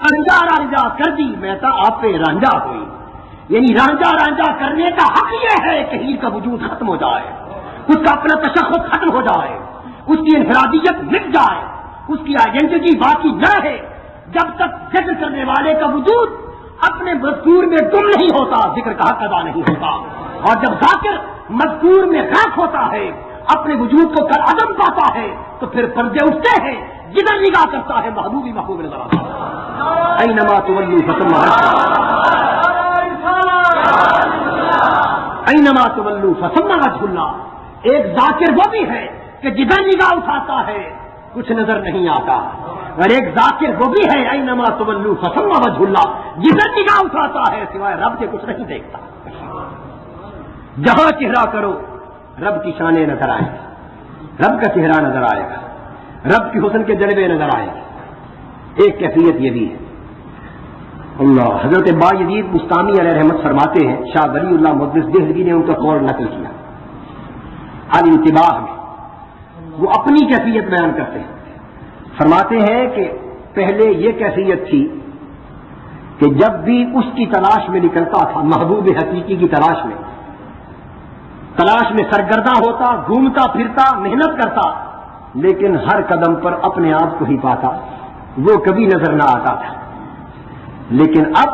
رنجا رانجا کر دی میں تا آپ پہ رانجا ہوئی، یعنی رانجا رانجا کرنے کا حق یہ ہے کہ ہیر کا وجود ختم ہو جائے، اس کا اپنا تشخص ختم ہو جائے، اس کی انفرادیت مٹ جائے، اس کی آئیڈینٹی باقی نہ رہے۔ جب تک ذکر کرنے والے کا وجود اپنے مذکور میں گم نہیں ہوتا ذکر کا حق ادا نہیں ہوتا، اور جب ذاکر مذکور میں غرق ہوتا ہے، اپنے وجود کو کل عدم پاتا ہے، تو پھر پردے اٹھتے ہیں، جدھر نگاہ کرتا ہے محبوبی محبوب نظر آتا ہے۔ اینما تولوا فثم اینما تولوا فثم وجہ اللہ۔ ایک ذاکر وہ بھی ہے کہ جدھر نگاہ اٹھاتا ہے کچھ نظر نہیں آتا، اور ایک ذاکر وہ بھی ہے اینما تولوا فثم وجہ اللہ، جدھر نگاہ اٹھاتا ہے سوائے رب کے کچھ نہیں دیکھتا۔ جہاں چہرہ کرو رب کی شانیں نظر آئیں گی، رب کا چہرہ نظر آئے گا، رب کی حسن کے جلوے نظر آئے گی۔ ایک کیفیت یہ بھی ہے۔ اللہ حضرت با یزید بستامی علیہ رحمت فرماتے ہیں، شاہ ولی اللہ محدث دہلوی نے ان کا قول نقل کیا الانتباہ میں، وہ اپنی کیفیت بیان کرتے ہیں، فرماتے ہیں کہ پہلے یہ کیفیت تھی کہ جب بھی اس کی تلاش میں نکلتا تھا، محبوب حقیقی کی تلاش میں سرگرداں ہوتا، گھومتا پھرتا، محنت کرتا، لیکن ہر قدم پر اپنے آپ کو ہی پاتا، وہ کبھی نظر نہ آتا تھا۔ لیکن اب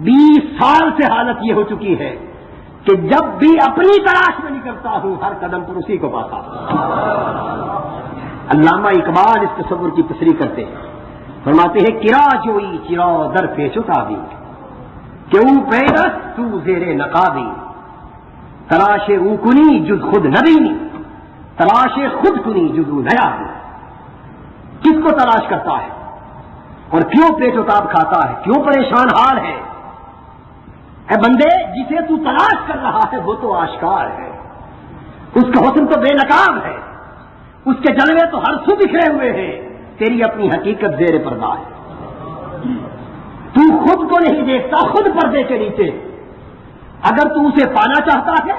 20 سال سے حالت یہ ہو چکی ہے کہ جب بھی اپنی تلاش میں نکلتا ہوں ہر قدم پر اسی کو پاتا ہوں۔ علامہ اقبال اس تصور کی تصریح کرتے ہیں، فرماتے ہیں کرا جوئی چرا در پیچوتا بھی کیوں پیرس تو زیر نقابی، تلاش او کنی جز خود نبینی، تلاش خود کنی جز او نیا۔ کس کو تلاش کرتا ہے اور کیوں پیچ و تاب کھاتا ہے، کیوں پریشان حال ہے؟ اے بندے جسے تو تلاش کر رہا ہے وہ تو آشکار ہے، اس کا حسن تو بے نقاب ہے، اس کے جلوے تو ہر سو بکھرے ہوئے ہیں، تیری اپنی حقیقت زیر پردہ ہے۔ تو خود کو نہیں دیکھتا، خود پردے کے نیچے۔ اگر تو اسے پانا چاہتا ہے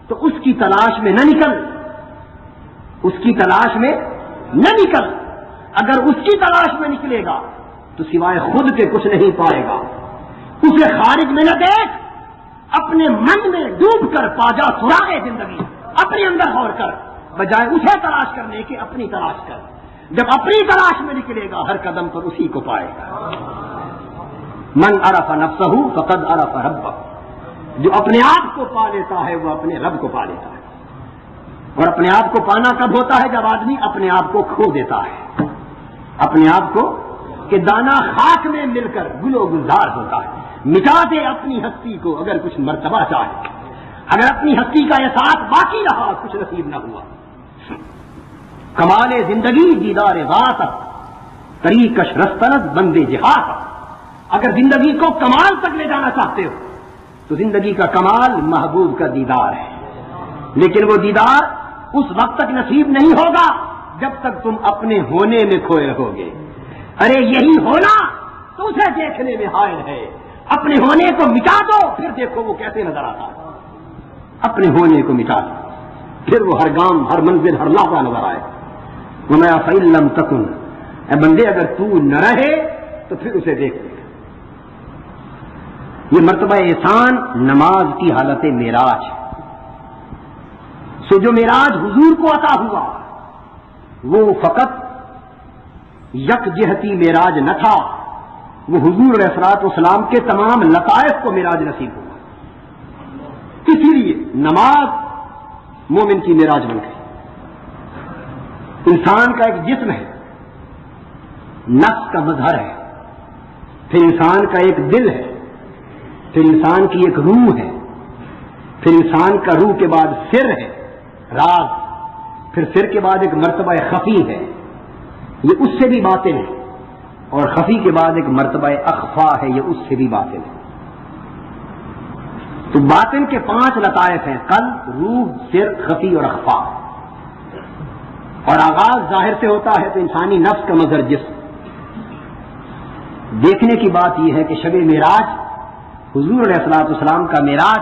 تو اس کی تلاش میں نہ نکل، اس کی تلاش میں نہ نکل۔ اگر اس کی تلاش میں نکلے گا تو سوائے خود کے کچھ نہیں پائے گا۔ اسے خارج میں نہ دیکھ، اپنے من میں ڈوب کر پاجا سراغے زندگی، اپنے اندر غور کر، بجائے اسے تلاش کرنے کے اپنی تلاش کر۔ جب اپنی تلاش میں نکلے گا ہر قدم پر اسی کو پائے گا۔ من عرف نفسہ فقد عرف ربہ، جو اپنے آپ کو پا لیتا ہے وہ اپنے رب کو پا لیتا ہے۔ اور اپنے آپ کو پانا کب ہوتا ہے؟ جب آدمی اپنے آپ کو کھو دیتا ہے، اپنے آپ کو کہ دانا خاک میں مل کر گل و گلزار ہوتا ہے۔ مٹا دے اپنی ہستی کو اگر کچھ مرتبہ چاہے، اگر اپنی ہستی کا احساس باقی رہا کچھ نصیب نہ ہوا۔ کمال زندگی دیدار ذات، طریقش رستنت بندے جہاد۔ اگر زندگی کو کمال تک لے جانا چاہتے ہو تو زندگی کا کمال محبوب کا دیدار ہے، لیکن وہ دیدار اس وقت تک نصیب نہیں ہوگا جب تک تم اپنے ہونے میں کھوئے رہو گے۔ ارے یہی ہونا تو اسے دیکھنے میں حائل ہے۔ اپنے ہونے کو مٹا دو پھر دیکھو وہ کیسے نظر آتا ہے۔ اپنے ہونے کو مٹا دو پھر وہ ہر گام، ہر منزل، ہر لحظہ نظر آئے۔ وَمَا فَإِن لَّمْ تَكُن، اے بندے اگر تو نہ رہے تو پھر اسے دیکھ لے۔ یہ مرتبہ احسان نماز کی حالت معراج ہے۔ سو جو معراج حضور کو عطا ہوا وہ فقط یک جہتی معراج نہ تھا، وہ حضور علیہ الصلوۃ والسلام کے تمام لطائف کو معراج نصیب ہوا۔ اسی لیے نماز مومن کی معراج بن گئی۔ انسان کا ایک جسم ہے، نفس کا مظہر ہے، پھر انسان کا ایک دل ہے، پھر انسان کی ایک روح ہے، پھر انسان کا روح کے بعد سر ہے، راز، پھر سر کے بعد ایک مرتبہ خفی ہے، یہ اس سے بھی باطن ہے، اور خفی کے بعد ایک مرتبہ اخفا ہے، یہ اس سے بھی باطن ہے۔ تو باطن کے 5 لطائف ہیں، قلب، روح، سر، خفی اور اخفا۔ اور آغاز ظاہر سے ہوتا ہے تو انسانی نفس کا مظہر جسم۔ دیکھنے کی بات یہ ہے کہ شب معراج، حضور علیہ الصلوۃ والسلام کا معراج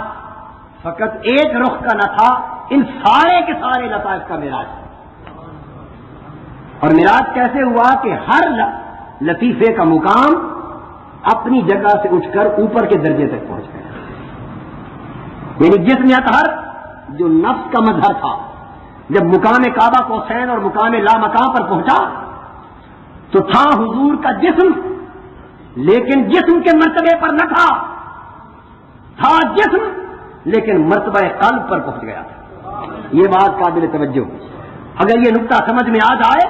فقط ایک رخ کا نہ تھا، ان سارے کے سارے لطائف کا معراج۔ اور معراج کیسے ہوا کہ ہر لطیفے کا مقام اپنی جگہ سے اٹھ کر اوپر کے درجے تک پہنچ گیا. یعنی جسم اطہر جو نفس کا مظہر تھا، جب مقام کعبہ قوسین اور مقام لامکان پر پہنچا تو تھا حضور کا جسم، لیکن جسم کے مرتبے پر نہ تھا جسم لیکن مرتبہ قلب پر پہنچ گیا تھا. یہ بات قابل توجہ. اگر یہ نقطہ سمجھ میں آ جائے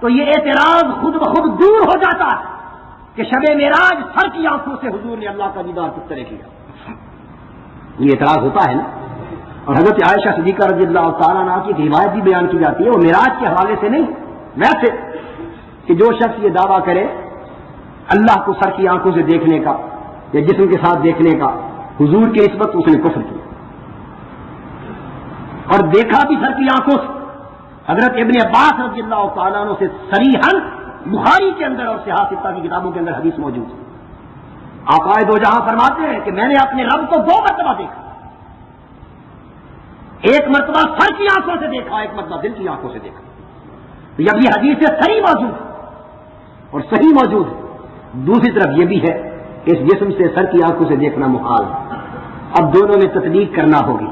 تو یہ اعتراض خود بخود دور ہو جاتا ہے کہ شب معراج سر کی آنکھوں سے حضور نے اللہ کا دیدار کس طرح کیا. یہ اعتراض ہوتا ہے نا. اور حضرت عائشہ صدیقہ رضی اللہ تعالیٰ عنہ کی روایت بھی بیان کی جاتی ہے، وہ معراج کے حوالے سے نہیں، ویسے کہ جو شخص یہ دعویٰ کرے اللہ کو سر کی آنکھوں سے دیکھنے کا یا جسم کے ساتھ دیکھنے کا، حضور کی نسبت اس نے کفر کیا. اور دیکھا بھی سر کی آنکھوں سے. حضرت ابن عباس رضی اللہ تعالیٰ عنہ سے صریحاً بخاری کے اندر اور صحاح ستہ کی کتابوں کے اندر حدیث موجود ہے. آقائے دو جہاں فرماتے ہیں کہ میں نے اپنے رب کو 2 مرتبہ دیکھا. ایک مرتبہ سر کی آنکھوں سے دیکھا، ایک مرتبہ دل کی آنکھوں سے دیکھا. جب یہ حدیث سے صحیح موجود ہے اور صحیح موجود ہے، دوسری طرف یہ بھی ہے کہ اس جسم سے سر کی آنکھوں سے دیکھنا محال ہے. اب دونوں میں تطبیق کرنا ہوگی.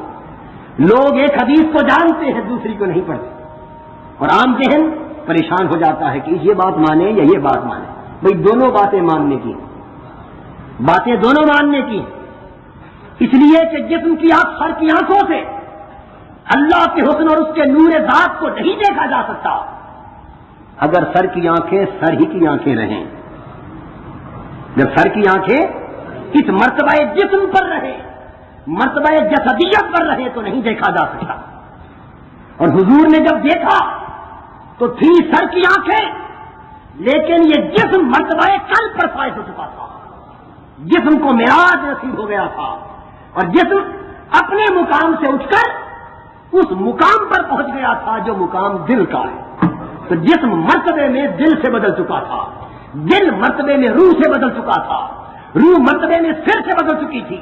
لوگ ایک حدیث کو جانتے ہیں، دوسری کو نہیں پڑھتے، اور عام ذہن پریشان ہو جاتا ہے کہ یہ بات مانے یا یہ بات مانے. بھئی دونوں باتیں ماننے کی، باتیں دونوں ماننے کی، اس لیے کہ جسم کی سر کی آنکھوں سے اللہ کے حسن اور اس کے نور ذات کو نہیں دیکھا جا سکتا اگر سر کی آنکھیں سر ہی کی آنکھیں رہیں. جب سر کی آنکھیں اس مرتبہ جسم پر رہے، مرتبہ جسدیت پر رہے تو نہیں دیکھا جا سکتا. اور حضور نے جب دیکھا تو تھی سر کی آنکھیں، لیکن یہ جسم مرتبہ قلب پر فائز ہو چکا تھا. جسم کو معراج نصیب ہو گیا تھا اور جسم اپنے مقام سے اٹھ کر اس مقام پر پہنچ گیا تھا جو مقام دل کا ہے. تو جسم مرتبے میں دل سے بدل چکا تھا، دل مرتبے میں روح سے بدل چکا تھا، روح مرتبے میں سر سے بدل چکی تھی،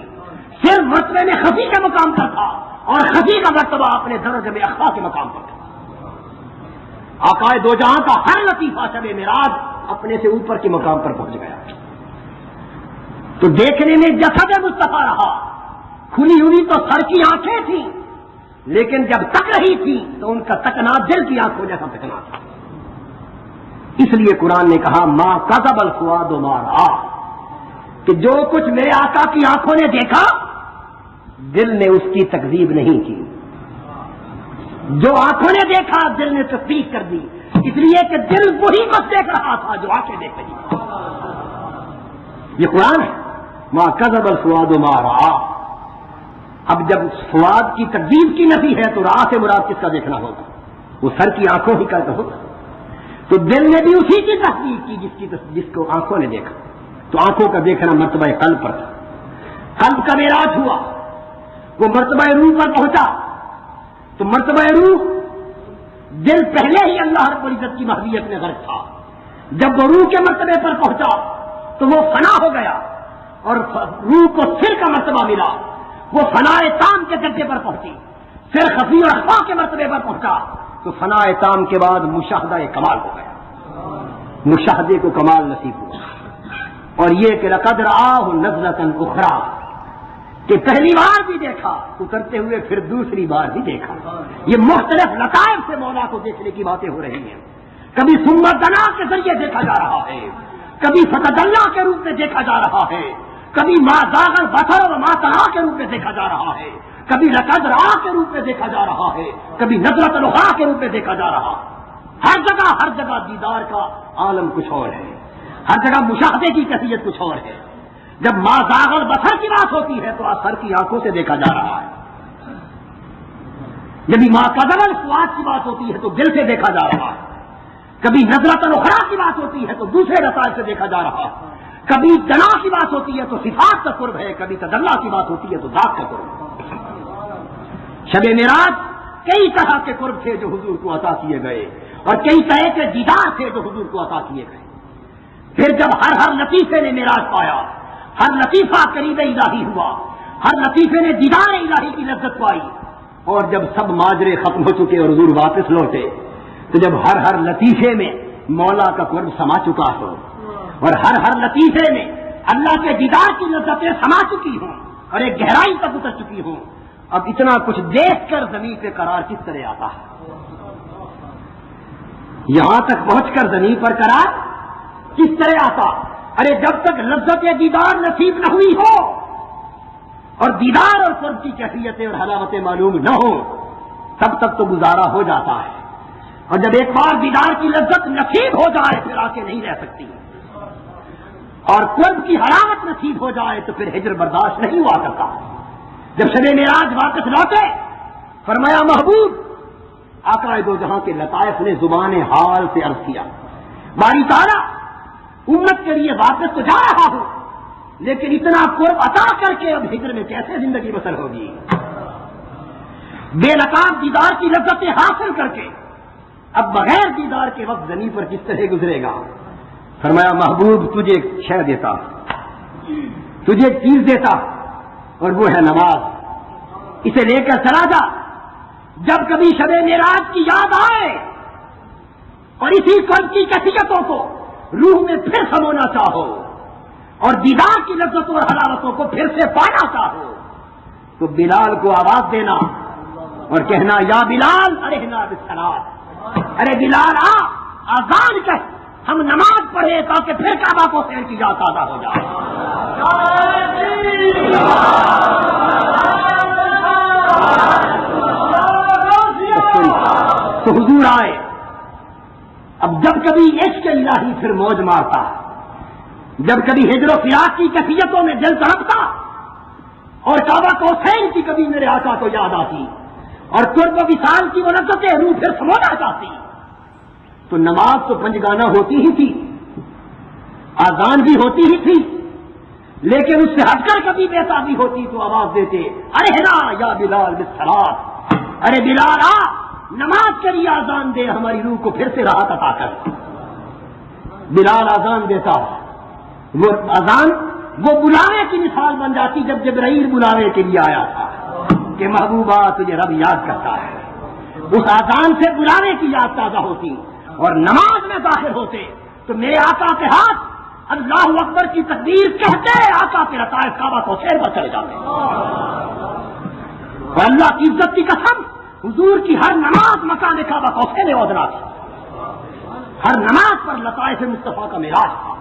سر مرتبے میں خفی کے مقام پر تھا اور خفی کا مرتبہ اپنے درجہ میں اخفا کے مقام پر تھا. آقائے دو جہاں کا ہر لطیفہ شب معراج اپنے سے اوپر کے مقام پر پہنچ گیا. تو دیکھنے میں جسد مصطفیٰ رہا، کھلی ہوئی تو سر کی آنکھیں تھیں، لیکن جب تک رہی تھی تو ان کا تکنا دل کی آنکھوں جیسا تکنا تھا. اس لیے قرآن نے کہا ما کذب الفؤاد ما رأى، کہ جو کچھ میرے آقا کی آنکھوں نے دیکھا دل نے اس کی تکذیب نہیں کی. جو آنکھوں نے دیکھا دل نے تصدیق کر دی، اس لیے کہ دل وہی بس دیکھ رہا تھا جو آنکھیں دیکھ رہی تھی. یہ قرآن ہے، ما کذب الفؤاد ما رأى. اب جب فؤاد کی تکذیب کی نفی ہے تو راہ سے مراد کس کا دیکھنا ہوگا؟ وہ سر کی آنکھوں ہی کا تو ہوگا. تو دل نے بھی اسی کی تصدیق کی جس کو آنکھوں نے دیکھا. تو آنکھوں کا دیکھنا مرتبہ قلب پر تھا. قلب کا معراج ہوا، وہ مرتبہ روح پر پہنچا. تو مرتبہ روح، دل پہلے ہی اللہ رب العزت کی محبوبیت میں غرق تھا. جب وہ روح کے مرتبے پر پہنچا تو وہ فنا ہو گیا اور روح کو سر کا مرتبہ ملا. وہ فنا تام کے درجے پر پہنچی، پھر خفی اور اخفا کے مرتبے پر پہنچا تو فنا تام کے بعد مشاہدہ کمال ہو گیا. مشاہدے کو کمال نصیب ہوا. اور یہ کہ لقد رآہ نزلۃ اخری، کہ پہلی بار بھی دیکھا اترتے ہوئے، پھر دوسری بار بھی دیکھا. یہ مختلف لطائف سے مولا کو دیکھنے کی باتیں ہو رہی ہیں. کبھی ثم دنا کے ذریعے دیکھا جا رہا ہے، کبھی فتدلی کے روپ میں دیکھا جا رہا ہے، کبھی ما زاغ البصر و ما طغى کے روپ میں دیکھا جا رہا ہے، کبھی لقد رآہ کے روپ میں دیکھا جا رہا ہے، کبھی نظرۃ الاخری کے روپ میں دیکھا جا رہا ہے. ہر جگہ دیدار کا عالم کچھ اور ہے، ہر جگہ مشاہدے کی کیفیت کچھ اور ہے. جب ما زاغ البصر کی بات ہوتی ہے تو سر کی آنکھوں سے دیکھا جا رہا ہے. جب ما کذب الفؤاد کی بات ہوتی ہے تو دل سے دیکھا جا رہا ہے. کبھی نظرۃ الاخری کی بات ہوتی ہے تو دوسرے رسائل سے دیکھا جا رہا ہے. کبھی دنا کی بات ہوتی ہے تو صفات کا قرب ہے، کبھی تدلی کی بات ہوتی ہے تو ذات کا قرب ہے. شب معراج کئی طرح کے قرب تھے جو حضور کو عطا کیے گئے اور کئی طرح کے دیدار تھے جو حضور کو عطا کیے گئے. پھر جب ہر لطیفے نے معراج پایا، ہر لطیفہ قریب الہی ہوا، ہر لطیفے نے دیدار الہی کی لذت پائی، اور جب سب ماجرے ختم ہو چکے اور حضور واپس لوٹے تو جب ہر لطیفے میں مولا کا قرب سما چکا ہو، اور ہر لطیفے میں اللہ کے دیدار کی لذتیں سما چکی ہوں اور ایک گہرائی تک اتر چکی ہوں. اب اتنا کچھ دیکھ کر زمین پہ قرار کس طرح آتا ہے؟ یہاں تک پہنچ کر زمین پر قرار کس طرح آتا؟ ارے جب تک لذت دیدار نصیب نہ ہوئی ہو اور دیدار اور قرب کی کیفیتیں اور حلاوتیں معلوم نہ ہو تب تک تو گزارا ہو جاتا ہے. اور جب ایک بار دیدار کی لذت نصیب ہو جائے پھر آ کے نہیں رہ سکتی، اور قرب کی حلاوت نصیب ہو جائے تو پھر ہجر برداشت نہیں ہوا کرتا. جب شب معراج واپس لوٹے فرمایا محبوب آقا دو جہاں کے لطائف نے زبان حال سے عرض کیا باری تعالیٰ امت کے لیے واپس تو جا رہا ہوں لیکن اتنا قرب عطا کر کے اب ہجر میں کیسے زندگی بسر ہوگی؟ بے نقاب دیدار کی لذتیں حاصل کر کے اب بغیر دیدار کے وقت زمین پر کس طرح گزرے گا؟ فرمایا محبوب تجھے ایک شے دیتا، تجھے ایک چیز دیتا اور وہ ہے نماز. اسے لے کر چلا جا، جب کبھی شب معراج کی یاد آئے اور اسی قلب کی کیفیتوں کو روح میں پھر سمونا چاہو اور دیدار کی لذتوں اور حلاوتوں کو پھر سے پانا چاہو تو بلال کو آواز دینا اور کہنا یا بلال ارحنا بالصلاۃ، ارے بلال آذان کہہ ہم نماز پڑھے تاکہ پھر کعبہ کو سیر کی یاد تازہ ہو جائے. تو حضور آئے. اب جب کبھی عشق الہی پھر موج مارتا، جب کبھی ہجر و فراق کی کیفیتوں میں دل تڑپتا اور کعبہ کو سیر کی کبھی میرے آقا کو یاد آتی اور قرب و وصال کی وہ لذتیں روح پھر سمونا چاہتی تو نماز تو پنجگانہ ہوتی ہی تھی، آذان بھی ہوتی ہی تھی، لیکن اس سے ہٹ کر کبھی بےتابی ہوتی تو آواز دیتے ارحنا یا بلال بالصلاۃ، ارے بلال نماز کے لیے آذان دے ہماری روح کو پھر سے راحت عطا کر. بلال آذان دیتا، وہ آذان وہ بلاوے کی مثال بن جاتی جب جبرائیل بلاوے کے لیے آیا تھا کہ محبوبہ تجھے رب یاد کرتا ہے. اس آذان سے بلاوے کی یاد تازہ ہوتی اور نماز میں داخل ہوتے تو میرے آقا کے ہاتھ اللہ اکبر کی تکبیر کہتے آقا کے لطائف کعبہ کو سیر پر چلے جاتے. اور اللہ کی عزت کی قسم حضور کی ہر نماز مکان کعبہ کو سیر ودنا تھی، ہر نماز پر لطائف مصطفیٰ کا معراج تھا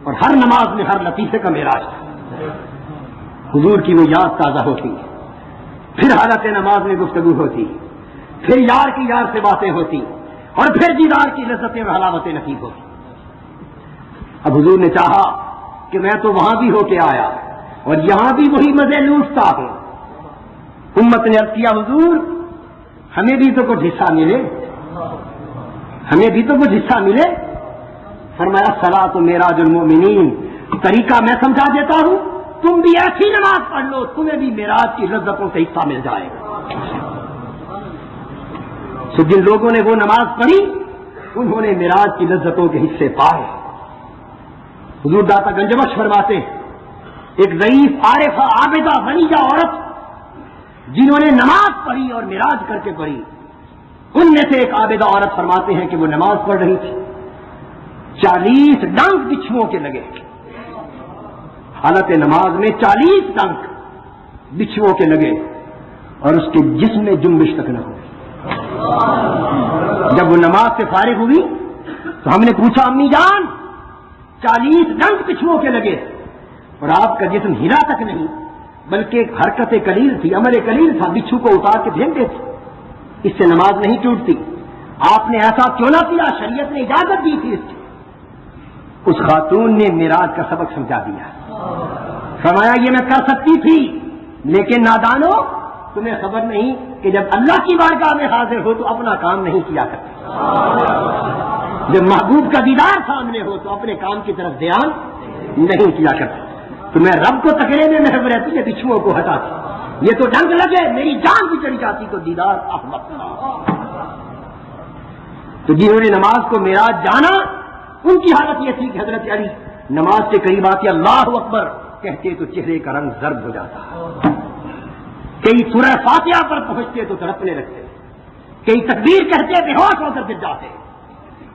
اور ہر نماز میں ہر لطیفے کا معراج تھا. حضور کی وہ یاد تازہ ہوتی، پھر حالت نماز میں گفتگو ہوتی، پھر یار کی یار سے باتیں ہوتی اور پھر دیدار کی لذتیں اور حلاوتیں نصیب ہوتی. اب حضور نے چاہا کہ میں تو وہاں بھی ہو کے آیا اور یہاں بھی وہی مزے لوٹتا ہوں. امت نے عرض کیا حضور ہمیں بھی تو کچھ حصہ ملے، ہمیں بھی تو کچھ حصہ ملے. فرمایا صلاۃ معراج المومنین، طریقہ میں سمجھا دیتا ہوں، تم بھی ایسی نماز پڑھ لو تمہیں بھی معراج کی لذتوں سے حصہ مل جائے گا. تو جن لوگوں نے وہ نماز پڑھی انہوں نے معراج کی لذتوں کے حصے پائے. حضور داتا گنج بخش فرماتے ایک ضعیف عارفہ عابدہ غنیہ عورت جنہوں نے نماز پڑھی اور معراج کر کے پڑھی، ان میں سے ایک عابدہ عورت فرماتے ہیں کہ وہ نماز پڑھ رہی تھی، 40 ڈنک بچھوؤں کے لگے. حالت نماز میں 40 ڈنک بچھوؤں کے لگے اور اس کے جسم میں جنبش تک نہ ہوئی. جب وہ نماز سے فارغ ہوئی تو ہم نے پوچھا امی جان 40 ڈنک بچھوؤں کے لگے اور آپ کا جسم ہلا تک نہیں بلکہ ایک حرکت قلیل تھی، عمل قلیل تھا، بچھو کو اتار کے پھینک دیتے، اس سے نماز نہیں ٹوٹتی. آپ نے ایسا کیوں نہ کیا؟ شریعت نے اجازت دی تھی. اس خاتون نے معراج کا سبق سمجھا دیا، فرمایا یہ میں کر سکتی تھی لیکن نادانو تمہیں خبر نہیں کہ جب اللہ کی بارگاہ میں حاضر ہو تو اپنا کام نہیں کیا کرتے، جب محبوب کا دیدار سامنے ہو تو اپنے کام کی طرف دھیان نہیں کیا کرتے. تو میں رب کو تکڑے میں محب رہتی ہے بچھوؤں کو ہٹاتی، یہ تو ڈنگ لگے میری جان بھی چلی جاتی تو دیدار احمد تھا. تو جنہوں نے نماز کو معراج جانا ان کی حالت یہ تھی کہ حضرت علی نماز کے قریب آتے اللہ اکبر کہتے تو چہرے کا رنگ زرد ہو جاتا، کئی سورہ فاتحہ پر پہنچتے تو تڑپنے لگتے، کئی تکبیر کہتے بے ہوش ہو کر گر جاتے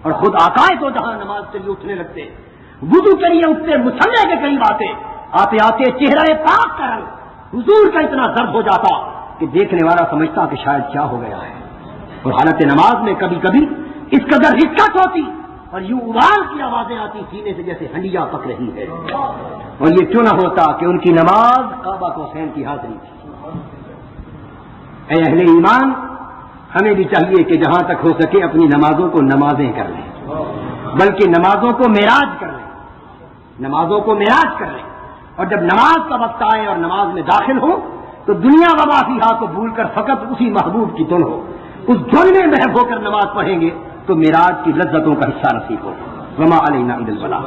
اور خود آقائے تو جہاں نماز کے لیے اٹھنے لگتے. وضو کے لیے اٹھتے مصلی کے قریب آتے آتے چہرہ پاک کا رنگ حضور کا اتنا درد ہو جاتا کہ دیکھنے والا سمجھتا کہ شاید کیا ہو گیا ہے. اور حالت نماز میں کبھی کبھی اس قدر رکت ہوتی اور یوں ابال کی آوازیں آتی سینے سے جیسے ہنڈیا پک رہی ہے. اور یہ کیوں نہ ہوتا کہ ان کی نماز کعبہ حسین کی حاضری تھی. اے اہل ایمان، ہمیں بھی چاہیے کہ جہاں تک ہو سکے اپنی نمازوں کو نمازیں کر لیں، بلکہ نمازوں کو معراج کر لیں، نمازوں کو معراج کر لیں. اور جب نماز کا وقت آئے اور نماز میں داخل ہو تو دنیا و ما فیہا کو بھول کر فقط اسی محبوب کی دھن ہو، اس دھن میں محو ہو کر نماز پڑھیں گے تو معراج کی لذتوں کا حصہ نصیب ہو. وما علینا الا البلاغ.